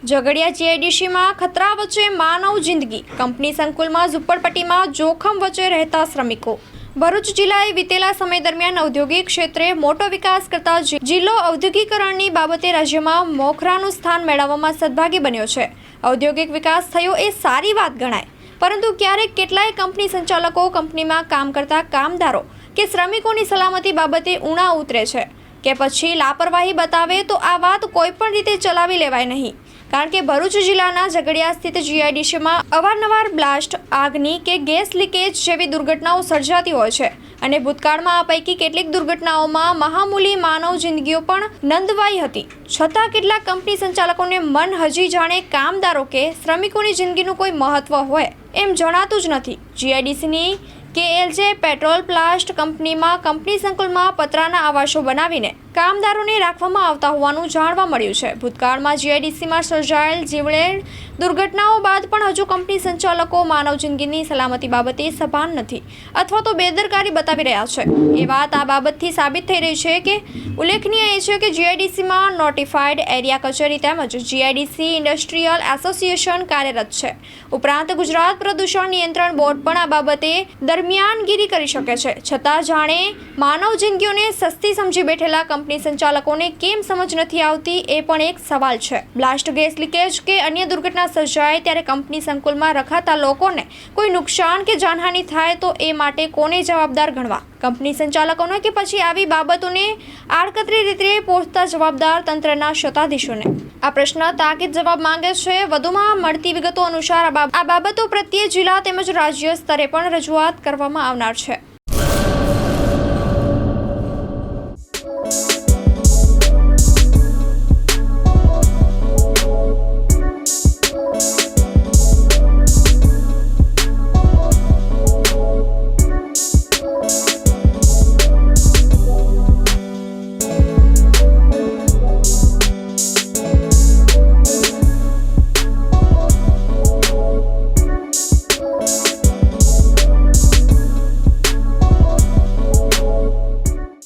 ઝઘડિયા જીઆઈડીસીમાં ખતરા વચ્ચે માનવ જિંદગી, કંપની સંકુલમાં ઝૂંપડપટ્ટીમાં જોખમ વચ્ચે રહેતા શ્રમિકો। ભરૂચ જિલ્લાએ વિતેલા સમય દરમિયાન ઔદ્યોગિક ક્ષેત્રે મોટો વિકાસ કરતા જિલ્લો ઔદ્યોગિકરણની બાબતે રાજ્યમાં મોખરાનું સ્થાન મેળવવામાં સદભાગી બન્યો છે। ઔદ્યોગિક વિકાસ થયો એ સારી વાત ગણાય, પરંતુ ક્યારેક કેટલાય કંપની સંચાલકો કંપનીમાં કામ કરતા કામદારો કે શ્રમિકોની સલામતી બાબતે ઊણા ઉતરે છે કે પછી લાપરવાહી બતાવે તો આ વાત કોઈપણ રીતે ચલાવી લેવાય નહીં। કારણ કે ભરૂચ જિલ્લાના ઝઘડિયા સ્થિત જીઆઈડીસીમાં અવારનવાર બ્લાસ્ટ, આગની કે ગેસ લીકેજ જેવી દુર્ઘટનાઓ સર્જાતી હોય છે અને ભૂતકાળમાં આ પૈકી કેટલીક દુર્ઘટનાઓમાં મહામૂલી માનવ જિંદગીઓ પણ નંદવાઈ હતી। છતાં કેટલાક કંપની સંચાલકોને મન હજી જાણે કામદારો કે શ્રમિકોની જિંદગીનું કોઈ મહત્વ હોય એમ જણાતું જ નથી। જીઆઈડીસીની KLJ પેટ્રોલ પ્લાસ્ટ કંપનીમાં કંપની સંકુલમાં પતરાના આવાસો બનાવીને કામદારોને રાખવામાં આવતા હોવાનું જાણવા મળ્યું છે। ભૂતકાળમાં જીઆઈડીસીમાં સર્જાયેલ જીવલેણ દુર્ઘટનાઓ બાદ પણ હજુ કંપની સંચાલકો માનવ જિંદગીની સલામતી બાબતે સભાન નથી અથવા તો બેદરકારી બતાવી રહ્યા છે। એ વાત આ બાબતથી સાબિત થઈ રહી છે કે ઉલ્લેખનીય એ છે કે જીઆઈડીસીમાં નોટિફાઈડ એરિયા કચેરી તેમજ જીઆઈડીસી ઇન્ડસ્ટ્રીયલ એસોસિએશન કાર્યરત છે। ઉપરાંત ગુજરાત પ્રદૂષણ નિયંત્રણ બોર્ડ પણ આ બાબતે દરમિયાનગીરી કરી શકે છે। છતાં જાણે માનવ જિંદગીઓને સસ્તી સમજી બેઠેલા કંપની સંચાલકોને કેમ સમજ નથી આવતી એ પણ એક સવાલ છે। બ્લાસ્ટ, ગેસ લીકેજ કે અન્ય દુર્ઘટના સર્જાય ત્યારે કંપની સંકુલમાં રખાતા લોકોને કોઈ નુકસાન કે જાનહાનિ થાય તો એ માટે કોને જવાબદાર ગણવા? કંપની સંચાલકોને કે પછી આવી બાબતોને આડકતરી રીતે પહોંચતા જવાબદાર તંત્રના સત્તાધીશોને? આ પ્રશ્ન તાકીદ જવાબ માંગે છે। વધુમાં મળતી વિગતો અનુસાર આ બાબતો પ્રત્યે જિલ્લા તેમજ રાજ્ય સ્તરે પણ રજૂઆત કરવામાં આવનાર છે।